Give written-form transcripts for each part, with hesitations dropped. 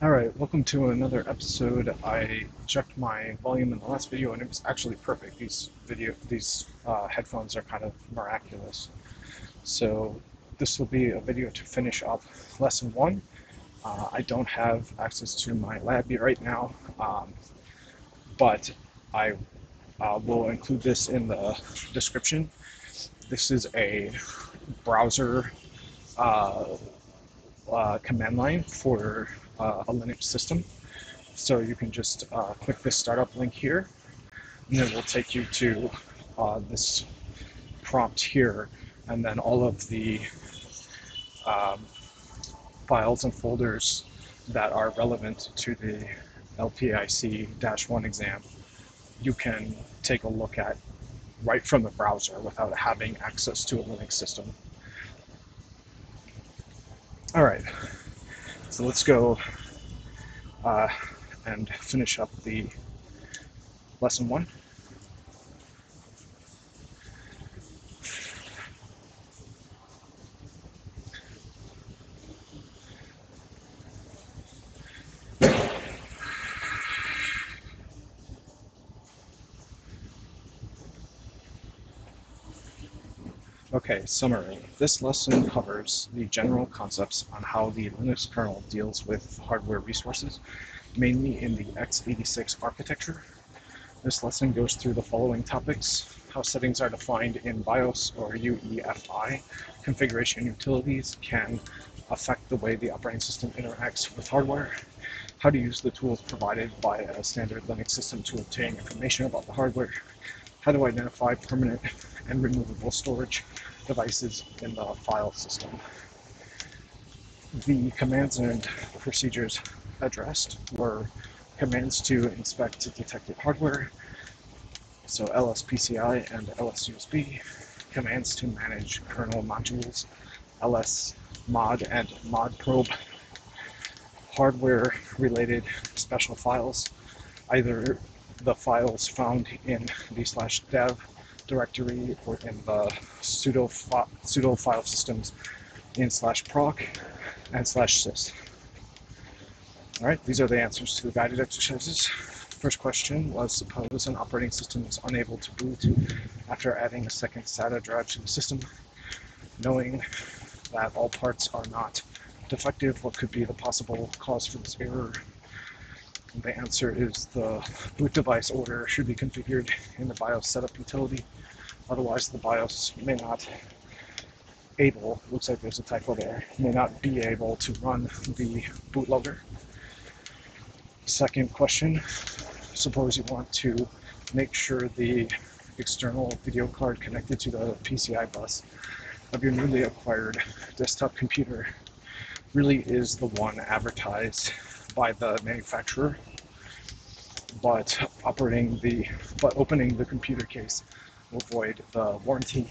Alright, welcome to another episode. I checked my volume in the last video and it was actually perfect. These headphones are kind of miraculous. So this will be a video to finish up lesson one. I don't have access to my lab right now, but I will include this in the description. This is a browser uh, command line for a Linux system. So you can just click this startup link here, and then it will take you to this prompt here, and then all of the um, files and folders that are relevant to the LPIC-1 exam, you can take a look at right from the browser without having access to a Linux system. All right, so let's go and finish up the lesson one. Okay, summary. This lesson covers the general concepts on how the Linux kernel deals with hardware resources, mainly in the x86 architecture. This lesson goes through the following topics: how settings are defined in BIOS or UEFI configuration utilities can affect the way the operating system interacts with hardware, how to use the tools provided by a standard Linux system to obtain information about the hardware, how to identify permanent and removable storage devices in the file system. The commands and procedures addressed were commands to inspect detected hardware, so LSPCI and LSUSB, commands to manage kernel modules, lsmod and modprobe, hardware-related special files, either the files found in the /dev directory or in the sudo file systems in /proc and /sys. All right, these are the answers to the guided exercises. First question was: suppose an operating system is unable to boot after adding a second SATA drive to the system. Knowing that all parts are not defective, what could be the possible cause for this error? The answer is the boot device order should be configured in the BIOS setup utility. Otherwise, the BIOS may not looks like there's a typo there, may not be able to run the bootloader. Second question: suppose you want to make sure the external video card connected to the PCI bus of your newly acquired desktop computer really is the one advertised by the manufacturer, but opening the computer case will void the warranty.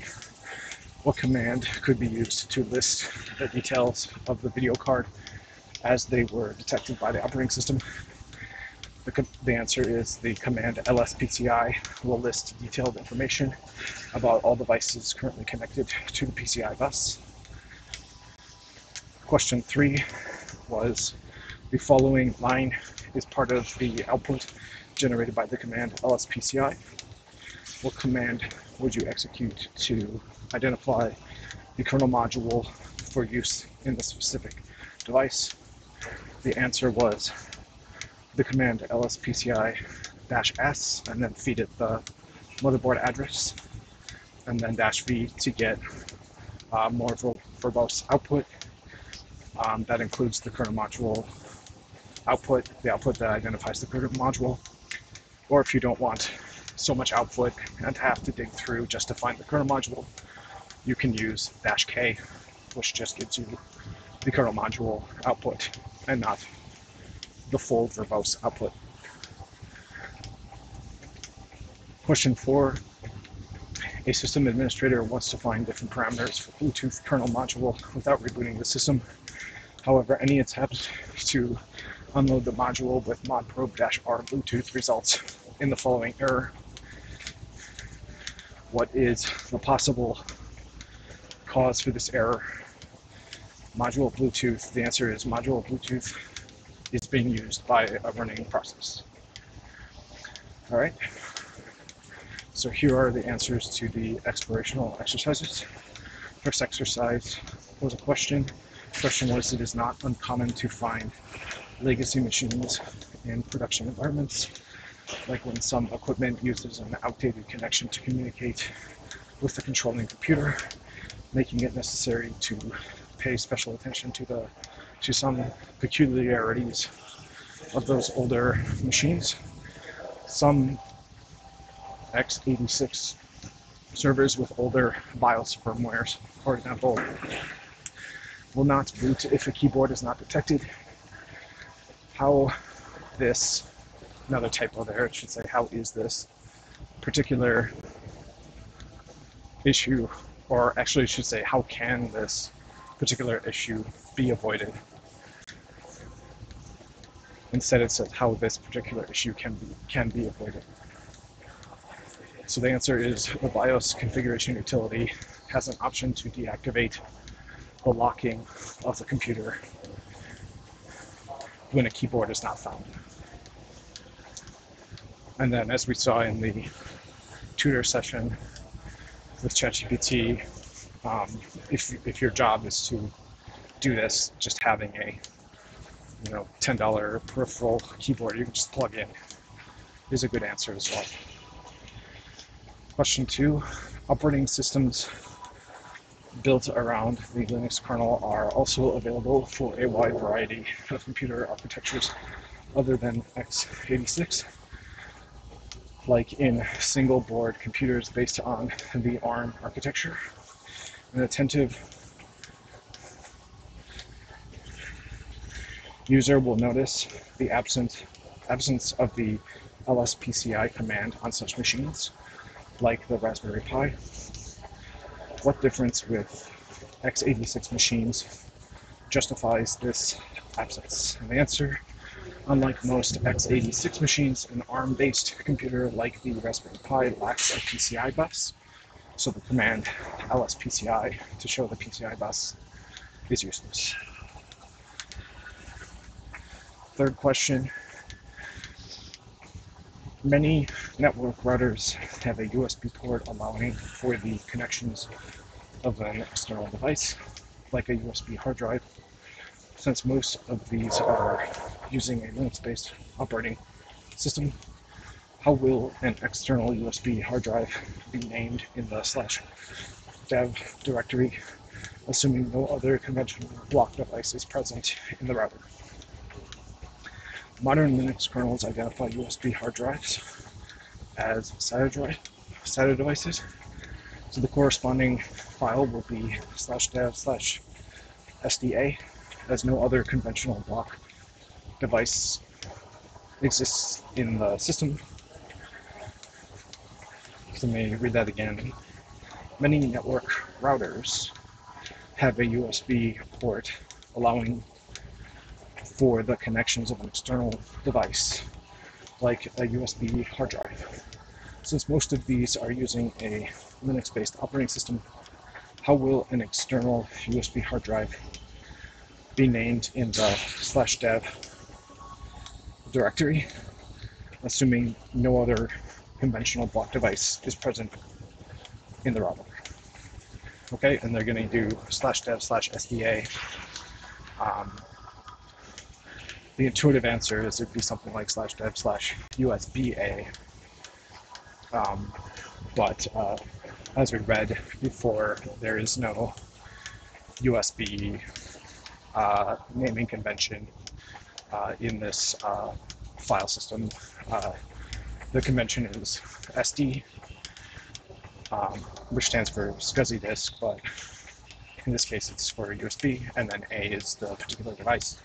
What command could be used to list the details of the video card as they were detected by the operating system? The answer is the command lspci will list detailed information about all devices currently connected to the PCI bus. Question 3 was: the following line is part of the output generated by the command lspci. What command would you execute to identify the kernel module for use in the specific device? The answer was the command lspci-s, and then feed it the motherboard address, and then -v to get more verbose output. That includes the kernel module output, the output that identifies the kernel module. Or if you don't want so much output and have to dig through just to find the kernel module, you can use -k, which just gives you the kernel module output and not the full verbose output. Question 4: a system administrator wants to find different parameters for Bluetooth kernel module without rebooting the system. However, any attempt to unload the module with modprobe-r Bluetooth results in the following error. What is the possible cause for this error? Module Bluetooth. The answer is module Bluetooth is being used by a running process. All right. So here are the answers to the explorational exercises. First exercise was a question. The question was, it is not uncommon to find legacy machines in production environments, like when some equipment uses an outdated connection to communicate with the controlling computer, making it necessary to pay special attention to some peculiarities of those older machines. Some x86 servers with older BIOS firmwares, for example, will not boot if a keyboard is not detected. How this, another typo there, it should say how is this particular issue, or actually it should say how can this particular issue be avoided. Instead it says how this particular issue can be avoided. So the answer is the BIOS configuration utility has an option to deactivate the locking of the computer when a keyboard is not found. And then, as we saw in the tutor session with ChatGPT, if your job is to do this, just having a $10 peripheral keyboard you can just plug in is a good answer as well. Question 2, operating systems built around the Linux kernel are also available for a wide variety of computer architectures other than x86, like in single board computers based on the ARM architecture. An attentive user will notice the absence of the LSPCI command on such machines, like the Raspberry Pi. What difference with x86 machines justifies this absence? And the answer, unlike most x86 machines, an ARM-based computer like the Raspberry Pi lacks a PCI bus, so the command lspci to show the PCI bus is useless. Third question. Many network routers have a USB port allowing for the connections of an external device, like a USB hard drive. Since most of these are using a Linux-based operating system, how will an external USB hard drive be named in the /dev directory, assuming no other conventional block device is present in the router? Modern Linux kernels identify USB hard drives as SATA devices, so the corresponding file will be /dev/SDA, as no other conventional block device exists in the system. So let me read that again. Many network routers have a USB port allowing for the connections of an external device, like a USB hard drive. Since most of these are using a Linux-based operating system, how will an external USB hard drive be named in the /dev directory, assuming no other conventional block device is present in the router? Okay, and they're going to do /dev/SDA. The intuitive answer is it'd be something like /dev/USB-A. But as we read before, there is no USB naming convention in this file system. The convention is SD, which stands for SCSI disk, but in this case it's for USB, and then A is the particular device.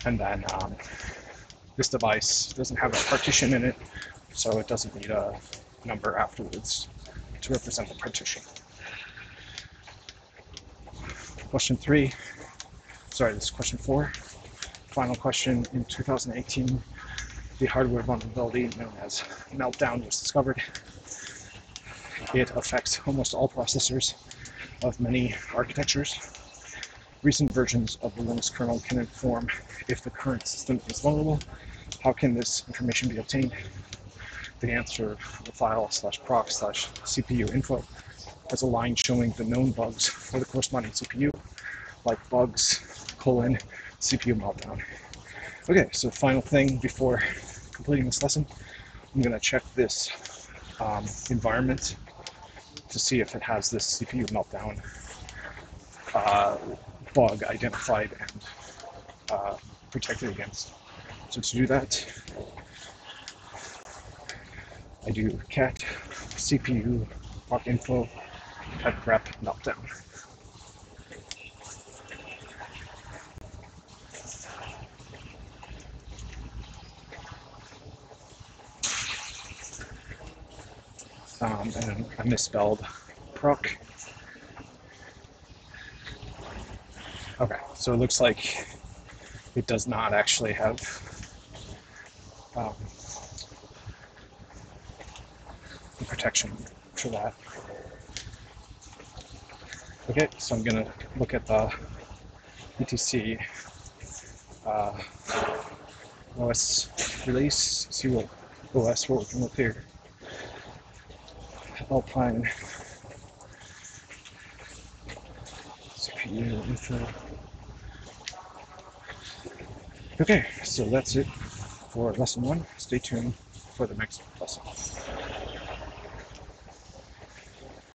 And then this device doesn't have a partition in it, so it doesn't need a number afterwards to represent the partition. Question 3, sorry, this is question 4. Final question. In 2018, the hardware vulnerability known as Meltdown was discovered. It affects almost all processors of many architectures. Recent versions of the Linux kernel can inform if the current system is vulnerable. How can this information be obtained? The answer, the file /proc/cpu info has a line showing the known bugs for the corresponding CPU, like bugs, CPU meltdown. Okay, so final thing before completing this lesson, I'm going to check this environment to see if it has this CPU meltdown bug identified and protected against. So to do that, I do cat CPU info at grep meltdown. And I misspelled proc. Okay, so it looks like it does not actually have the protection for that. Okay, so I'm going to look at the etc OS release, see what OS we're working with here. Alpine CPU info. Okay, so that's it for lesson 1. Stay tuned for the next lesson.